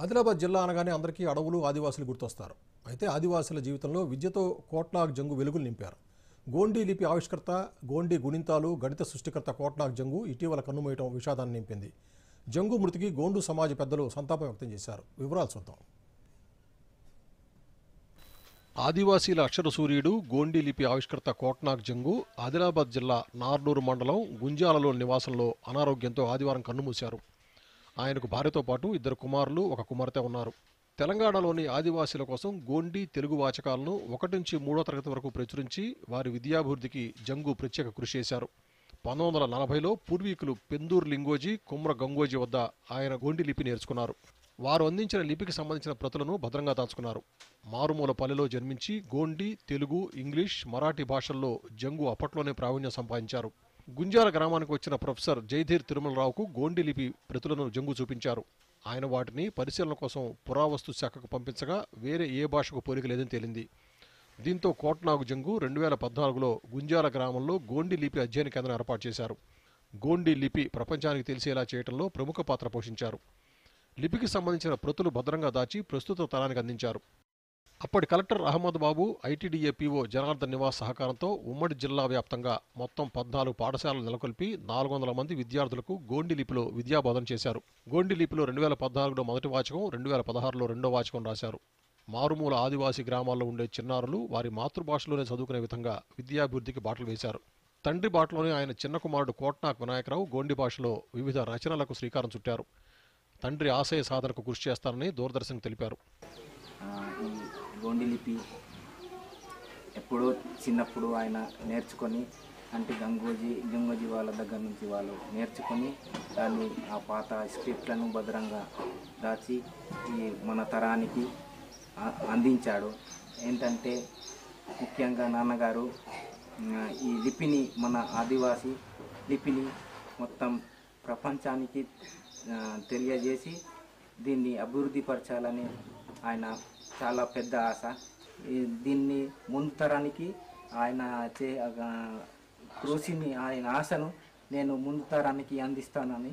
ఆదిలాబాద్ జిల్లా అనగానే అందరికీ అడవులు ఆదివాసులు గుర్తొస్తారు. అయితే ఆదివాసుల జీవితంలో విద్యతో కోట్నాగ్ జంగు వెలుగులు నింపారు. గోండీ లిపి ఆవిష్కర్త, గోండీ గుణింతాలు గణిత సృష్టికర్త కోట్నాగ్ జంగు ఇటీవల కన్నుమూయటం విషాదాన్ని నింపింది. జంగు మృతికి గోండు సమాజ పెద్దలు సంతాపం వ్యక్తం చేశారు. వివరాలు చూద్దాం. ఆదివాసీల అక్షర సూర్యుడు, గోండీ లిపి ఆవిష్కర్త కోట్నాగ్ జంగు ఆదిలాబాద్ జిల్లా నార్నూరు మండలం గుంజాలలో నివాసంలో అనారోగ్యంతో ఆదివారం కన్నుమూశారు. ఆయనకు భార్యతో పాటు 2 కుమారులు, 1 కుమార్తె ఉన్నారు. తెలంగాణలోని ఆదివాసీల కోసం గోండీ తెలుగు వాచకాలను 1 నుంచి 3వ తరగతి వరకు ప్రచురించి వారి విద్యాభివృద్ధికి జంగు ప్రత్యేక కృషి చేశారు. 1940లో పూర్వీకులు పెందూర్ లింగోజీ, కుమ్ర గంగోజీ వద్ద ఆయన గోండీ లిపి నేర్చుకున్నారు. వారు అందించిన లిపికి సంబంధించిన ప్రతులను భద్రంగా దాచుకున్నారు. మారుమూల పల్లెలో జన్మించి గోండీ, తెలుగు, ఇంగ్లీష్, మరాఠీ భాషల్లో జంగు అప్పట్లోనే ప్రావీణ్యం సంపాదించారు. గుంజాల గ్రామానికి వచ్చిన ప్రొఫెసర్ జయధీర్ తిరుమలరావుకు గోండీ లిపి ప్రతులను జంగు చూపించారు. ఆయన వాటిని పరిశీలన కోసం పురావస్తు శాఖకు పంపించగా వేరే ఏ భాషకు పోలిక లేదని తేలింది. దీంతో కోట్నాగ్ జంగు 2014లో గుంజాల గ్రామంలో గోండీ లిపి అధ్యయన కేంద్రం ఏర్పాటు చేశారు. గోండీ లిపి ప్రపంచానికి తెలిసేలా చేయడంలో ప్రముఖ పాత్ర పోషించారు. లిపికి సంబంధించిన ప్రతులు భద్రంగా దాచి ప్రస్తుత తరానికి అందించారు. అప్పటి కలెక్టర్ అహ్మద్ బాబు, ఐటీడీఏ పీఓ జనార్దన్ నివాస్ సహకారంతో ఉమ్మడి జిల్లా వ్యాప్తంగా మొత్తం 14 పాఠశాలలు నెలకొల్పి 400 మంది విద్యార్థులకు గోండీ లిపిలో విద్యాబోధన చేశారు. గోండీ లిపిలో 2014లో మొదటి వాచకం, 2016లో రెండో వాచకం రాశారు. మారుమూల ఆదివాసీ గ్రామాల్లో ఉండే చిన్నారులు వారి మాతృభాషలోనే చదువుకునే విధంగా విద్యాభివృద్ధికి బాటలు వేశారు. తండ్రి బాటలోనే ఆయన చిన్న కుమారుడు కోట్నాక్ వినాయకరావు గోండీ భాషలో వివిధ రచనలకు శ్రీకారం చుట్టారు. తండ్రి ఆశయ సాధనకు కృషి చేస్తారని దూరదర్శన్ తెలిపారు. ఈ గోండీ లిపి ఎప్పుడో చిన్నప్పుడు ఆయన నేర్చుకొని అంటే గంగోజీ వాళ్ళ దగ్గర నుంచి వాళ్ళు నేర్చుకొని దాన్ని ఆ పాత స్క్రిప్ట్లను భద్రంగా దాచి ఈ మన తరానికి అందించాడు. ఏంటంటే ముఖ్యంగా నాన్నగారు ఈ లిపిని, మన ఆదివాసీ లిపిని మొత్తం ప్రపంచానికి తెలియజేసి దీన్ని అభివృద్ధి పరచాలని ఆయన చాలా పెద్ద ఆశ. దీన్ని ముందు తరానికి ఆయన కృషిని, ఆయన ఆశను నేను ముందు తరానికి అందిస్తానని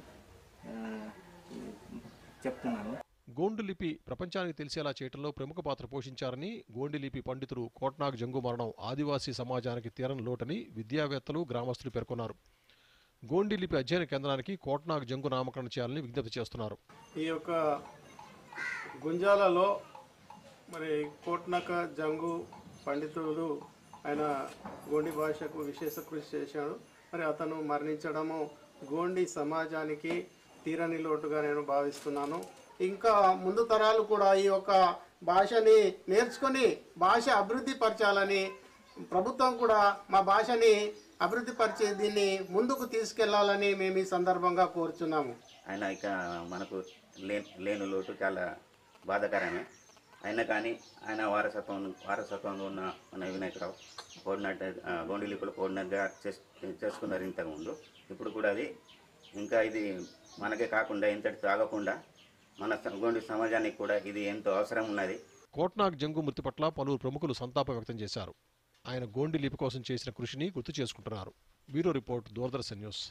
చెప్తున్నాను. గోండు లిపి ప్రపంచానికి తెలిసేలా చేయడంలో ప్రముఖ పాత్ర పోషించారని, గోండి లిపి పండితుడు కోట్నాగ్ జంగు మరణం ఆదివాసీ సమాజానికి తీరని లోటని విద్యావేత్తలు, గ్రామస్తులు పేర్కొన్నారు. గోండి లిపి అధ్యయన కేంద్రానికి కోట్నాగ్ జంగు నామకరణ చేయాలని విజ్ఞప్తి చేస్తున్నారు. ఈ యొక్క గుంజాలలో మరి కోట్నాక జంగు పండితుడు ఆయన గోండి భాషకు విశేష కృషి చేశాడు. మరి అతను మరణించడము గోండి సమాజానికి తీరని లోటుగా నేను భావిస్తున్నాను. ఇంకా ముందు తరాలు కూడా ఈ యొక్క భాషని నేర్చుకొని భాష అభివృద్ధి పరచాలని, ప్రభుత్వం కూడా మా భాషని అభివృద్ధి పరిచే దీన్ని ముందుకు తీసుకెళ్లాలని మేము ఈ సందర్భంగా కోరుచున్నాము. ఆయన ఇక మనకు లేని లోటు చాలా బాధాకరమే. అయినా కానీ ఆయన వారసత్వంలో ఉన్న మన వినాయకరావు కోఆర్డినేటర్ గోండీ లిపిలో కోఆర్డినేటర్గా చేసుకున్నారు ఇంతకుముందు. ఇప్పుడు కూడా అది ఇంకా ఇది మనకే కాకుండా ఇంతటి ఆగకుండా మన గోండి సమాజానికి కూడా ఇది ఎంతో అవసరం ఉన్నది. కోట్నాగ్ జంగు మృతి పట్ల పలువురు ప్రముఖులు సంతాపం వ్యక్తం చేశారు. ఆయన గోండి లిపి కోసం చేసిన కృషిని గుర్తు చేసుకుంటున్నారు. Bureau report, Doordarshan news.